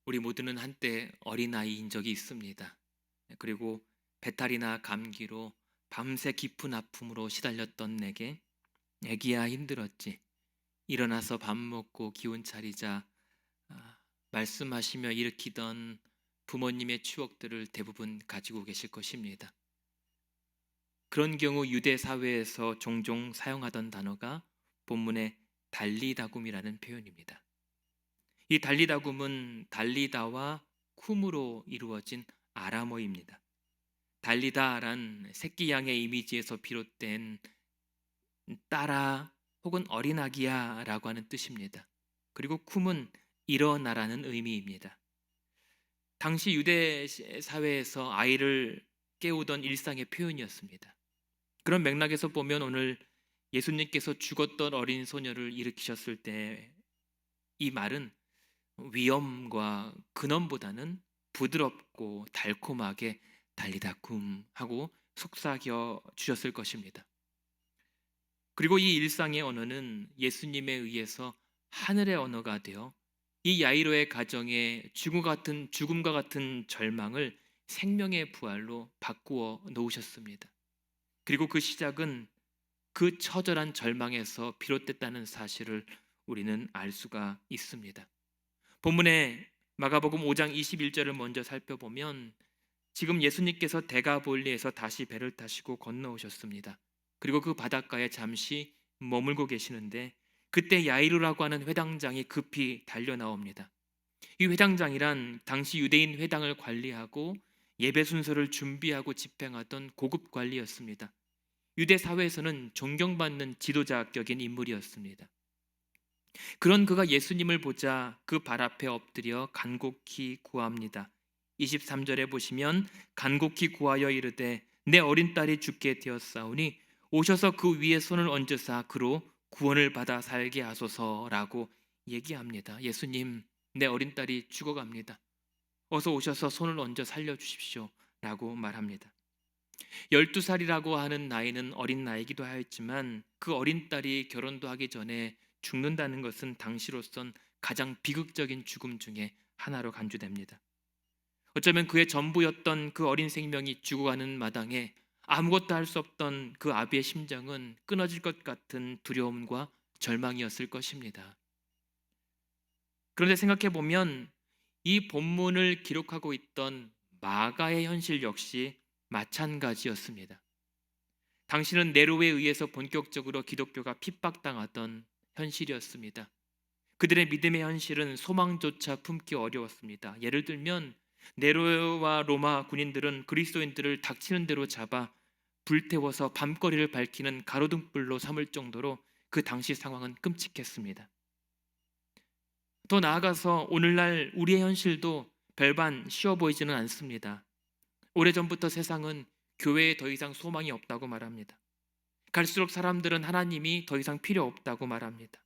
우리 모두는 한때 어린아이인 적이 있습니다. 그리고 배탈이나 감기로 밤새 깊은 아픔으로 시달렸던 내게 애기야 힘들었지. 일어나서 밥 먹고 기운 차리자 말씀하시며 일으키던 부모님의 추억들을 대부분 가지고 계실 것입니다. 그런 경우 유대 사회에서 종종 사용하던 단어가 본문의 달리다굼이라는 표현입니다. 이 달리다굼은 달리다와 쿰으로 이루어진 아람어입니다. 달리다란 새끼 양의 이미지에서 비롯된 딸아 혹은 어린아기야 라고 하는 뜻입니다. 그리고 쿰은 일어나라는 의미입니다. 당시 유대 사회에서 아이를 깨우던 일상의 표현이었습니다. 그런 맥락에서 보면 오늘 예수님께서 죽었던 어린 소녀를 일으키셨을 때 이 말은 위험과 근엄보다는 부드럽고 달콤하게 달리다쿰 하고 속삭여 주셨을 것입니다. 그리고 이 일상의 언어는 예수님에 의해서 하늘의 언어가 되어 이 야이로의 가정에 죽음과 같은 절망을 생명의 부활로 바꾸어 놓으셨습니다. 그리고 그 시작은 그 처절한 절망에서 비롯됐다는 사실을 우리는 알 수가 있습니다. 본문의 마가복음 5장 21절을 먼저 살펴보면 지금 예수님께서 대가볼리에서 다시 배를 타시고 건너오셨습니다. 그리고 그 바닷가에 잠시 머물고 계시는데 그때 야이로라고 하는 회당장이 급히 달려 나옵니다. 이 회당장이란 당시 유대인 회당을 관리하고 예배 순서를 준비하고 집행하던 고급 관리였습니다. 유대 사회에서는 존경받는 지도자격인 인물이었습니다. 그런 그가 예수님을 보자 그 발 앞에 엎드려 간곡히 구합니다. 23절에 보시면 간곡히 구하여 이르되 내 어린 딸이 죽게 되었사오니 오셔서 그 위에 손을 얹으사 그로 구원을 받아 살게 하소서라고 얘기합니다. 예수님, 내 어린 딸이 죽어갑니다. 어서 오셔서 손을 얹어 살려주십시오 라고 말합니다. 12살이라고 하는 나이는 어린 나이기도 하였지만 그 어린 딸이 결혼도 하기 전에 죽는다는 것은 당시로선 가장 비극적인 죽음 중에 하나로 간주됩니다. 어쩌면 그의 전부였던 그 어린 생명이 죽어가는 마당에 아무것도 할 수 없던 그 아비의 심정은 끊어질 것 같은 두려움과 절망이었을 것입니다. 그런데 생각해 보면 이 본문을 기록하고 있던 마가의 현실 역시 마찬가지였습니다. 당시는 네로에 의해서 본격적으로 기독교가 핍박당하던 현실이었습니다. 그들의 믿음의 현실은 소망조차 품기 어려웠습니다. 예를 들면 네로와 로마 군인들은 그리스도인들을 닥치는 대로 잡아 불태워서 밤거리를 밝히는 가로등불로 삼을 정도로 그 당시 상황은 끔찍했습니다. 더 나아가서 오늘날 우리의 현실도 별반 쉬워 보이지는 않습니다. 오래전부터 세상은 교회에 더 이상 소망이 없다고 말합니다. 갈수록 사람들은 하나님이 더 이상 필요 없다고 말합니다.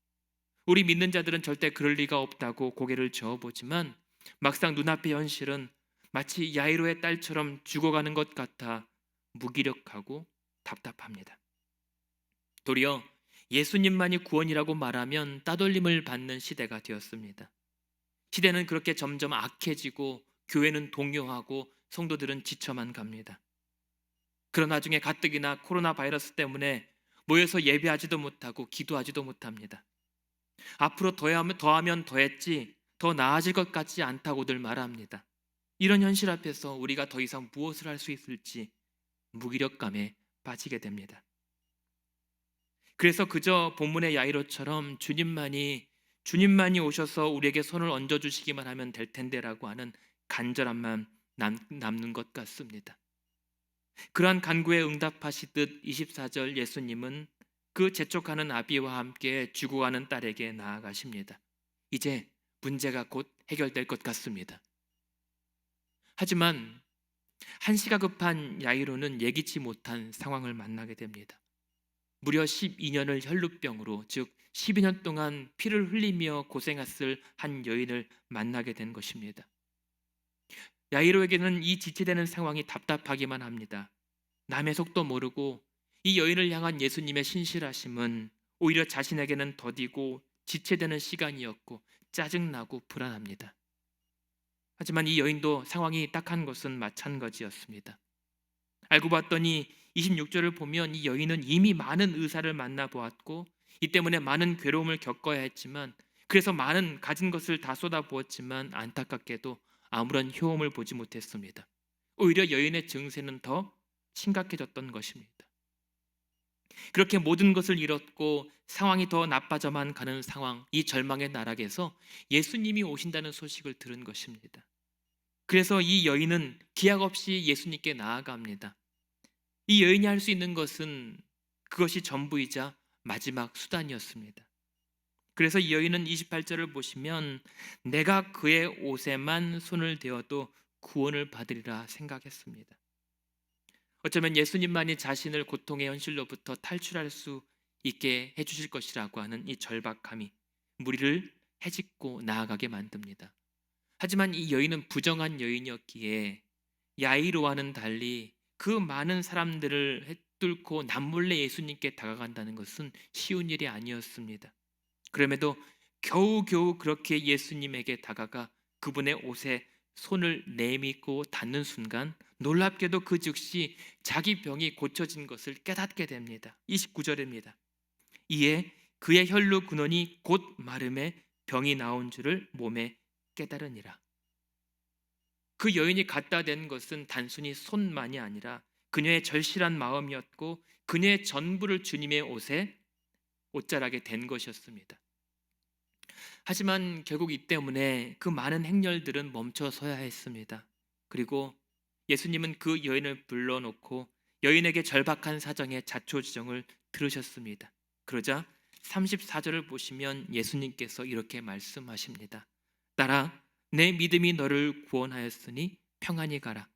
우리 믿는 자들은 절대 그럴 리가 없다고 고개를 저어보지만 막상 눈앞의 현실은 마치 야이로의 딸처럼 죽어가는 것 같아 무기력하고 답답합니다. 도리어 예수님만이 구원이라고 말하면 따돌림을 받는 시대가 되었습니다. 시대는 그렇게 점점 악해지고 교회는 동요하고 성도들은 지쳐만 갑니다. 그런 와중에 가뜩이나 코로나 바이러스 때문에 모여서 예배하지도 못하고 기도하지도 못합니다. 앞으로 더하면 더했지 더 나아질 것 같지 않다고들 말합니다. 이런 현실 앞에서 우리가 더 이상 무엇을 할 수 있을지 무기력감에 빠지게 됩니다. 그래서 그저 본문의 야이로처럼 주님만이 오셔서 우리에게 손을 얹어주시기만 하면 될 텐데라고 하는 간절함만 남는 것 같습니다. 그러한 간구에 응답하시듯 24절 예수님은 그 재촉하는 아비와 함께 죽어가는 딸에게 나아가십니다. 이제 문제가 곧 해결될 것 같습니다. 하지만 한시가 급한 야이로는 예기치 못한 상황을 만나게 됩니다. 무려 12년을 혈루병으로, 즉 12년 동안 피를 흘리며 고생했을 한 여인을 만나게 된 것입니다. 야이로에게는 이 지체되는 상황이 답답하기만 합니다. 남의 속도 모르고 이 여인을 향한 예수님의 신실하심은 오히려 자신에게는 더디고 지체되는 시간이었고 짜증나고 불안합니다. 하지만 이 여인도 상황이 딱한 것은 마찬가지였습니다. 알고 봤더니 26절을 보면 이 여인은 이미 많은 의사를 만나보았고 이 때문에 많은 괴로움을 겪어야 했지만, 그래서 많은 가진 것을 다 쏟아부었지만 안타깝게도 아무런 효험을 보지 못했습니다. 오히려 여인의 증세는 더 심각해졌던 것입니다. 그렇게 모든 것을 잃었고 상황이 더 나빠져만 가는 상황, 이 절망의 나락에서 예수님이 오신다는 소식을 들은 것입니다. 그래서 이 여인은 기약 없이 예수님께 나아갑니다. 이 여인이 할 수 있는 것은 그것이 전부이자 마지막 수단이었습니다. 그래서 이 여인은 28절을 보시면 내가 그의 옷에만 손을 대어도 구원을 받으리라 생각했습니다. 어쩌면 예수님만이 자신을 고통의 현실로부터 탈출할 수 있게 해주실 것이라고 하는 이 절박함이 무리를 해집고 나아가게 만듭니다. 하지만 이 여인은 부정한 여인이었기에 야이로와는 달리 그 많은 사람들을 뚫고 남몰래 예수님께 다가간다는 것은 쉬운 일이 아니었습니다. 그럼에도 겨우겨우 그렇게 예수님에게 다가가 그분의 옷에 손을 내밀고 닿는 순간 놀랍게도 그 즉시 자기 병이 고쳐진 것을 깨닫게 됩니다. 29절입니다. 이에 그의 혈루 근원이 곧 마름에 병이 나온 줄을 몸에 깨달으니라. 그 여인이 갖다 댄 것은 단순히 손만이 아니라 그녀의 절실한 마음이었고 그녀의 전부를 주님의 옷에 옷자락에 댄 것이었습니다. 하지만 결국 이 때문에 그 많은 행렬들은 멈춰서야 했습니다. 그리고 예수님은 그 여인을 불러놓고 여인에게 절박한 사정의 자초지정을 들으셨습니다. 그러자 34절을 보시면 예수님께서 이렇게 말씀하십니다. 딸아, 내 믿음이 너를 구원하였으니 평안히 가라.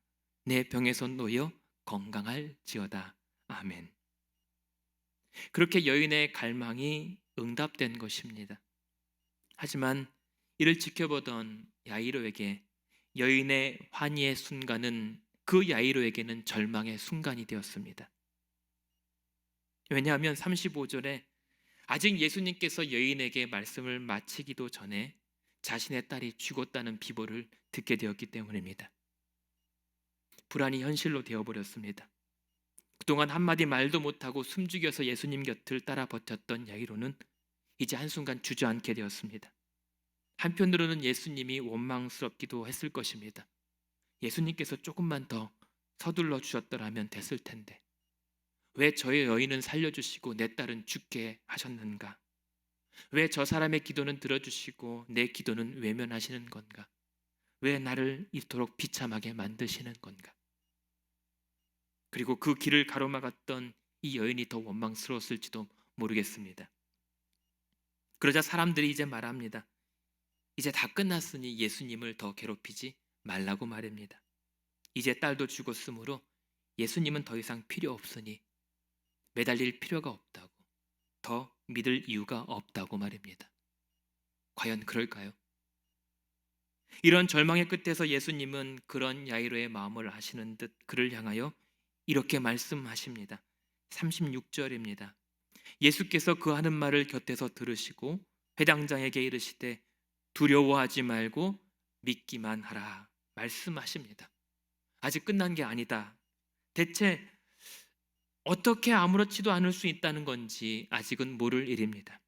내 병에서 놓여 건강할지어다. 아멘. 그렇게 여인의 갈망이 응답된 것입니다. 하지만 이를 지켜보던 야이로에게 여인의 환희의 순간은 그 야이로에게는 절망의 순간이 되었습니다. 왜냐하면 35절에 아직 예수님께서 여인에게 말씀을 마치기도 전에 자신의 딸이 죽었다는 비보를 듣게 되었기 때문입니다. 불안이 현실로 되어버렸습니다. 그동안 한마디 말도 못하고 숨죽여서 예수님 곁을 따라 버텼던 야이로는 이제 한순간 주저앉게 되었습니다. 한편으로는 예수님이 원망스럽기도 했을 것입니다. 예수님께서 조금만 더 서둘러 주셨더라면 됐을 텐데 왜 저의 여인은 살려주시고 내 딸은 죽게 하셨는가? 왜 저 사람의 기도는 들어주시고 내 기도는 외면하시는 건가? 왜 나를 이토록 비참하게 만드시는 건가? 그리고 그 길을 가로막았던 이 여인이 더 원망스러웠을지도 모르겠습니다. 그러자 사람들이 이제 말합니다. 이제 다 끝났으니 예수님을 더 괴롭히지 말라고 말입니다. 이제 딸도 죽었으므로 예수님은 더 이상 필요 없으니 매달릴 필요가 없다고, 더 믿을 이유가 없다고 말입니다. 과연 그럴까요? 이런 절망의 끝에서 예수님은 그런 야이로의 마음을 아시는 듯 그를 향하여 이렇게 말씀하십니다. 36절입니다. 예수께서 그 하는 말을 곁에서 들으시고 회당장에게 이르시되 두려워하지 말고 믿기만 하라 말씀하십니다. 아직 끝난 게 아니다. 대체 어떻게 아무렇지도 않을 수 있다는 건지 아직은 모를 일입니다.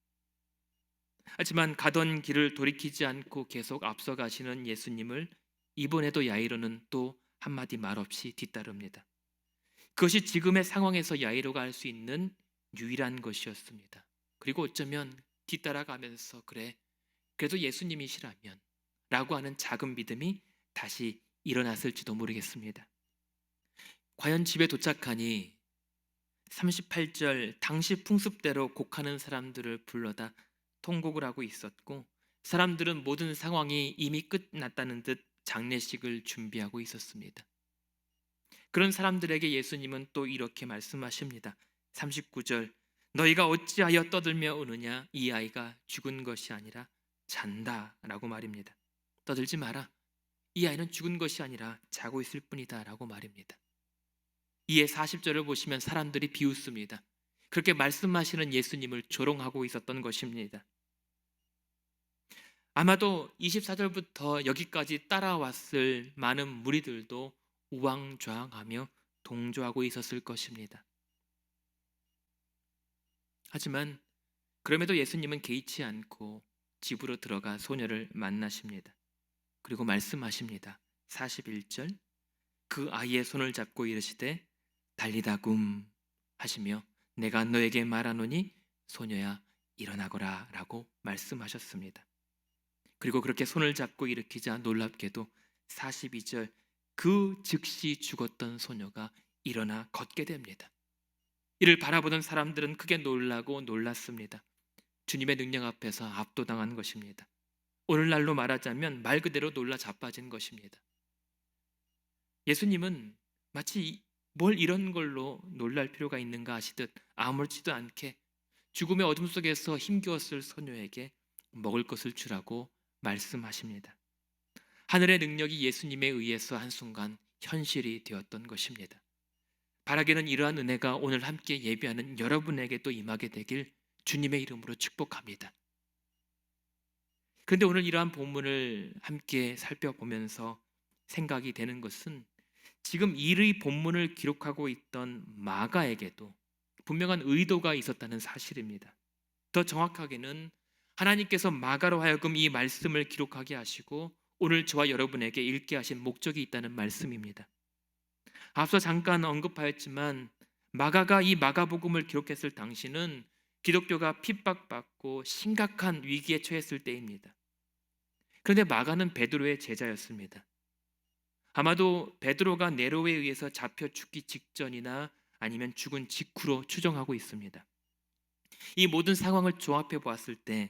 하지만 가던 길을 돌이키지 않고 계속 앞서가시는 예수님을 이번에도 야이로는 또 한마디 말 없이 뒤따릅니다. 그것이 지금의 상황에서 야이로가 할 수 있는 유일한 것이었습니다. 그리고 어쩌면 뒤따라가면서 그래, 그래도 예수님이시라면 라고 하는 작은 믿음이 다시 일어났을지도 모르겠습니다. 과연 집에 도착하니 38절 당시 풍습대로 곡하는 사람들을 불러다 통곡을 하고 있었고 사람들은 모든 상황이 이미 끝났다는 듯 장례식을 준비하고 있었습니다. 그런 사람들에게 예수님은 또 이렇게 말씀하십니다. 39절 너희가 어찌하여 떠들며 우느냐? 이 아이가 죽은 것이 아니라 잔다 라고 말입니다. 떠들지 마라. 이 아이는 죽은 것이 아니라 자고 있을 뿐이다 라고 말입니다. 이에 40절을 보시면 사람들이 비웃습니다. 그렇게 말씀하시는 예수님을 조롱하고 있었던 것입니다. 아마도 24절부터 여기까지 따라왔을 많은 무리들도 우왕좌왕하며 동조하고 있었을 것입니다. 하지만 그럼에도 예수님은 개의치 않고 집으로 들어가 소녀를 만나십니다. 그리고 말씀하십니다. 41절, 그 아이의 손을 잡고 이르시되 달리다 굼 하시며 내가 너에게 말하노니 소녀야 일어나거라 라고 말씀하셨습니다. 그리고 그렇게 손을 잡고 일으키자 놀랍게도 42절, 그 즉시 죽었던 소녀가 일어나 걷게 됩니다. 이를 바라보던 사람들은 크게 놀라고 놀랐습니다. 주님의 능력 앞에서 압도당한 것입니다. 오늘날로 말하자면 말 그대로 놀라 자빠진 것입니다. 예수님은 마치 뭘 이런 걸로 놀랄 필요가 있는가 하시듯 아무렇지도 않게 죽음의 어둠 속에서 힘겨웠을 소녀에게 먹을 것을 주라고 말씀하십니다. 하늘의 능력이 예수님에 의해서 한순간 현실이 되었던 것입니다. 바라기는 이러한 은혜가 오늘 함께 예배하는 여러분에게 또 임하게 되길 주님의 이름으로 축복합니다. 그런데 오늘 이러한 본문을 함께 살펴보면서 생각이 되는 것은 지금 이의 본문을 기록하고 있던 마가에게도 분명한 의도가 있었다는 사실입니다. 더 정확하게는 하나님께서 마가로 하여금 이 말씀을 기록하게 하시고 오늘 저와 여러분에게 읽게 하신 목적이 있다는 말씀입니다. 앞서 잠깐 언급하였지만 마가가 이 마가복음을 기록했을 당시는 기독교가 핍박받고 심각한 위기에 처했을 때입니다. 그런데 마가는 베드로의 제자였습니다. 아마도 베드로가 네로에 의해서 잡혀 죽기 직전이나 아니면 죽은 직후로 추정하고 있습니다. 이 모든 상황을 종합해 보았을 때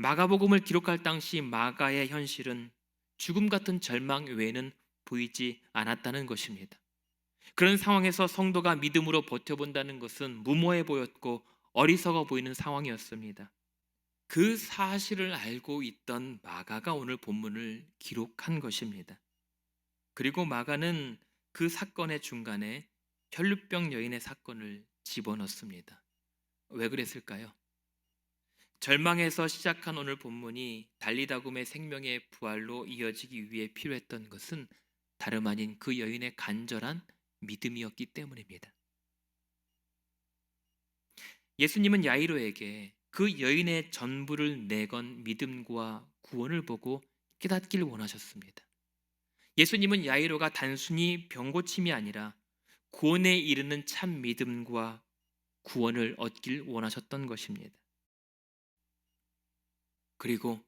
마가복음을 기록할 당시 마가의 현실은 죽음 같은 절망 외에는 보이지 않았다는 것입니다. 그런 상황에서 성도가 믿음으로 버텨본다는 것은 무모해 보였고 어리석어 보이는 상황이었습니다. 그 사실을 알고 있던 마가가 오늘 본문을 기록한 것입니다. 그리고 마가는 그 사건의 중간에 혈루병 여인의 사건을 집어넣습니다. 왜 그랬을까요? 절망에서 시작한 오늘 본문이 달리다굼의 생명의 부활로 이어지기 위해 필요했던 것은 다름 아닌 그 여인의 간절한 믿음이었기 때문입니다. 예수님은 야이로에게 그 여인의 전부를 내건 믿음과 구원을 보고 깨닫기를 원하셨습니다. 예수님은 야이로가 단순히 병고침이 아니라 구원에 이르는 참 믿음과 구원을 얻길 원하셨던 것입니다. 그리고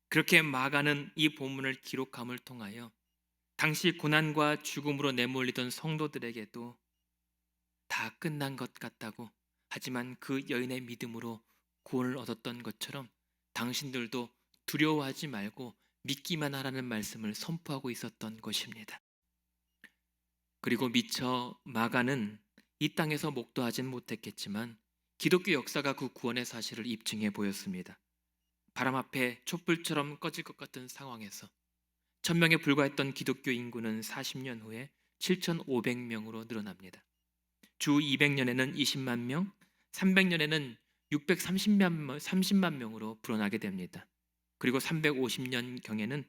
그렇게 마가는 이 본문을 기록함을 통하여 당시 고난과 죽음으로 내몰리던 성도들에게도 다 끝난 것 같다고, 하지만 그 여인의 믿음으로 구원을 얻었던 것처럼 당신들도 두려워하지 말고 믿기만 하라는 말씀을 선포하고 있었던 것입니다. 그리고 미처 마가는 이 땅에서 목도하진 못했겠지만 기독교 역사가 그 구원의 사실을 입증해 보였습니다. 바람 앞에 촛불처럼 꺼질 것 같은 상황에서 1000명에 불과했던 기독교 인구는 40년 후에 7,500명으로 늘어납니다. 주 200년에는 20만 명, 300년에는 630만 명으로 불어나게 됩니다. 그리고 350년경에는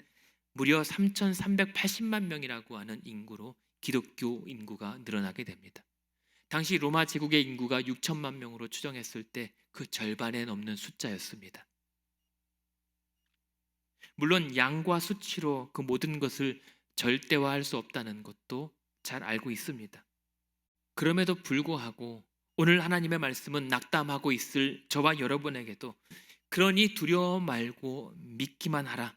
무려 3,380만 명이라고 하는 인구로 기독교 인구가 늘어나게 됩니다. 당시 로마 제국의 인구가 6천만 명으로 추정했을 때 그 절반에 넘는 숫자였습니다. 물론 양과 수치로 그 모든 것을 절대화할 수 없다는 것도 잘 알고 있습니다. 그럼에도 불구하고 오늘 하나님의 말씀은 낙담하고 있을 저와 여러분에게도 그러니 두려워 말고 믿기만 하라.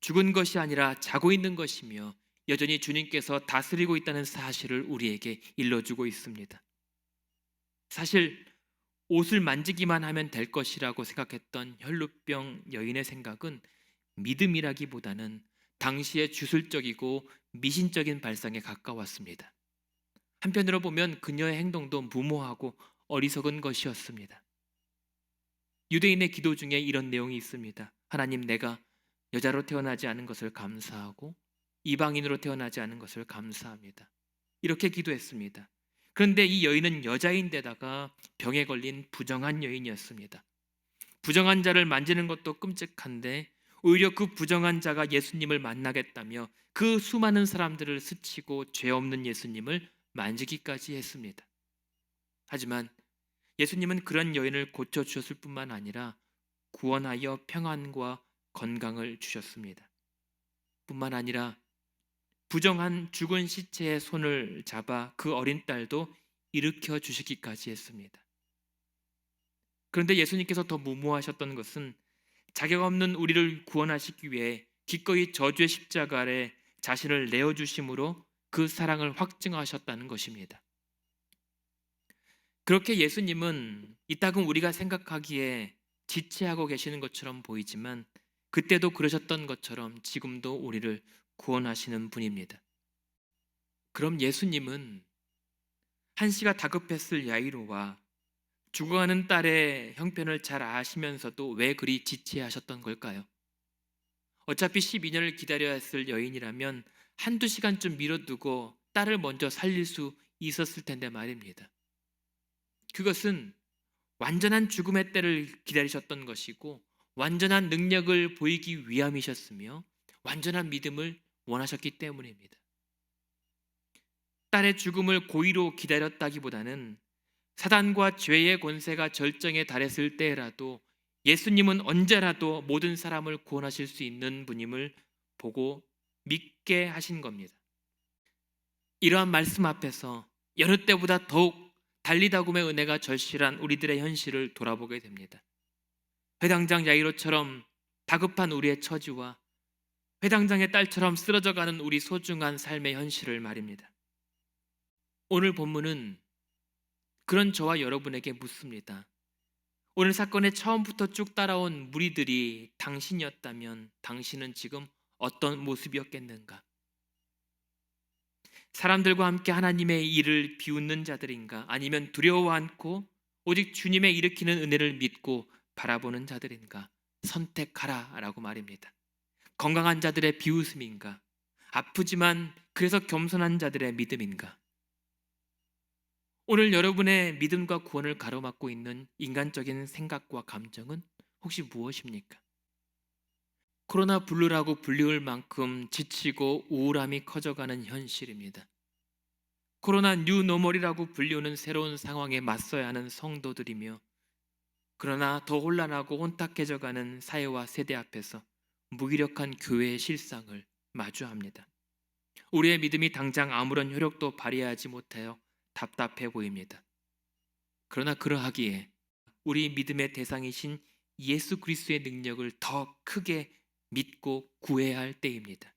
죽은 것이 아니라 자고 있는 것이며 여전히 주님께서 다스리고 있다는 사실을 우리에게 일러주고 있습니다. 사실 옷을 만지기만 하면 될 것이라고 생각했던 혈루병 여인의 생각은 믿음이라기보다는 당시의 주술적이고 미신적인 발상에 가까웠습니다. 한편으로 보면 그녀의 행동도 무모하고 어리석은 것이었습니다. 유대인의 기도 중에 이런 내용이 있습니다. 하나님, 내가 여자로 태어나지 않은 것을 감사하고 이방인으로 태어나지 않은 것을 감사합니다. 이렇게 기도했습니다. 그런데 이 여인은 여자인데다가 병에 걸린 부정한 여인이었습니다. 부정한 자를 만지는 것도 끔찍한데 오히려 그 부정한 자가 예수님을 만나겠다며 그 수많은 사람들을 스치고 죄 없는 예수님을 만지기까지 했습니다. 하지만 예수님은 그런 여인을 고쳐주셨을 뿐만 아니라 구원하여 평안과 건강을 주셨습니다. 뿐만 아니라 부정한 죽은 시체의 손을 잡아 그 어린 딸도 일으켜 주시기까지 했습니다. 그런데 예수님께서 더 무모하셨던 것은 자격 없는 우리를 구원하시기 위해 기꺼이 저주의 십자가 아래 자신을 내어주심으로 그 사랑을 확증하셨다는 것입니다. 그렇게 예수님은 이따금 우리가 생각하기에 지체하고 계시는 것처럼 보이지만 그때도 그러셨던 것처럼 지금도 우리를 구원하시는 분입니다. 그럼 예수님은 한시가 다급했을 야이로와 죽어가는 딸의 형편을 잘 아시면서도 왜 그리 지체하셨던 걸까요? 어차피 12년을 기다려야 했을 여인이라면 한두 시간쯤 미뤄두고 딸을 먼저 살릴 수 있었을 텐데 말입니다. 그것은 완전한 죽음의 때를 기다리셨던 것이고 완전한 능력을 보이기 위함이셨으며 완전한 믿음을 원하셨기 때문입니다. 딸의 죽음을 고의로 기다렸다기보다는 사단과 죄의 권세가 절정에 달했을 때라도 예수님은 언제라도 모든 사람을 구원하실 수 있는 분임을 보고 믿게 하신 겁니다. 이러한 말씀 앞에서 여느 때보다 더욱 달리다굼의 은혜가 절실한 우리들의 현실을 돌아보게 됩니다. 회당장 야이로처럼 다급한 우리의 처지와 회당장의 딸처럼 쓰러져가는 우리 소중한 삶의 현실을 말입니다. 오늘 본문은 그런 저와 여러분에게 묻습니다. 오늘 사건의 처음부터 쭉 따라온 무리들이 당신이었다면 당신은 지금 어떤 모습이었겠는가? 사람들과 함께 하나님의 일을 비웃는 자들인가? 아니면 두려워 않고 오직 주님의 일으키는 은혜를 믿고 바라보는 자들인가? 선택하라 라고 말입니다. 건강한 자들의 비웃음인가? 아프지만 그래서 겸손한 자들의 믿음인가? 오늘 여러분의 믿음과 구원을 가로막고 있는 인간적인 생각과 감정은 혹시 무엇입니까? 코로나 블루라고 불리울 만큼 지치고 우울함이 커져가는 현실입니다. 코로나 뉴노멀이라고 불리우는 새로운 상황에 맞서야 하는 성도들이며 그러나 더 혼란하고 혼탁해져가는 사회와 세대 앞에서 무기력한 교회의 실상을 마주합니다. 우리의 믿음이 당장 아무런 효력도 발휘하지 못하여 답답해 보입니다. 그러나 그러하기에 우리 믿음의 대상이신 예수 그리스도의 능력을 더 크게 믿고 구해야 할 때입니다.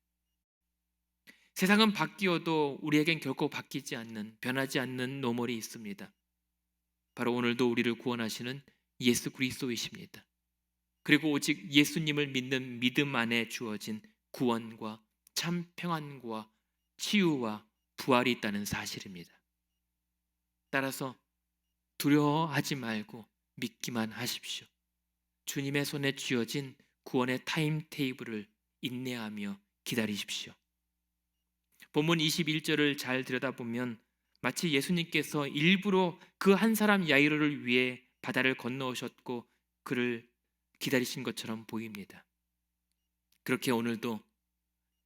세상은 바뀌어도 우리에겐 결코 바뀌지 않는, 변하지 않는 노멀이 있습니다. 바로 오늘도 우리를 구원하시는 예수 그리스도이십니다. 그리고 오직 예수님을 믿는 믿음 안에 주어진 구원과 참 평안과 치유와 부활이 있다는 사실입니다. 따라서 두려워하지 말고 믿기만 하십시오. 주님의 손에 쥐어진 구원의 타임테이블을 인내하며 기다리십시오. 본문 21절을 잘 들여다보면 마치 예수님께서 일부러 그 한 사람 야이로를 위해 바다를 건너오셨고 그를 기다리신 것처럼 보입니다. 그렇게 오늘도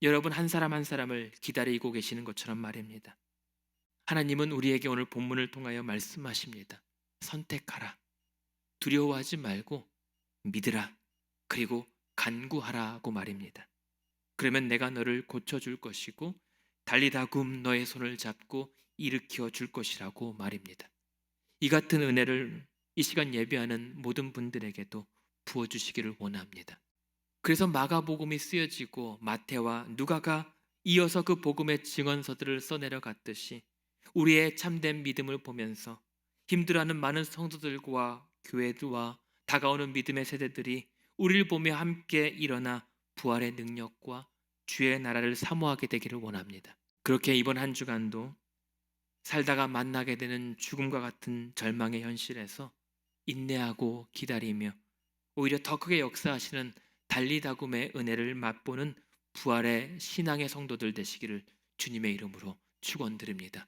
여러분 한 사람 한 사람을 기다리고 계시는 것처럼 말입니다. 하나님은 우리에게 오늘 본문을 통하여 말씀하십니다. 선택하라. 두려워하지 말고 믿으라. 그리고 간구하라고 말입니다. 그러면 내가 너를 고쳐줄 것이고 달리다굼 너의 손을 잡고 일으켜 줄 것이라고 말입니다. 이 같은 은혜를 이 시간 예배하는 모든 분들에게도 부어주시기를 원합니다. 그래서 마가복음이 쓰여지고 마태와 누가가 이어서 그 복음의 증언서들을 써내려갔듯이 우리의 참된 믿음을 보면서 힘들어하는 많은 성도들과 교회와 다가오는 믿음의 세대들이 우리를 보며 함께 일어나 부활의 능력과 주의 나라를 사모하게 되기를 원합니다. 그렇게 이번 한 주간도 살다가 만나게 되는 죽음과 같은 절망의 현실에서 인내하고 기다리며 오히려 더 크게 역사하시는 달리다굼의 은혜를 맛보는 부활의 신앙의 성도들 되시기를 주님의 이름으로 축원드립니다.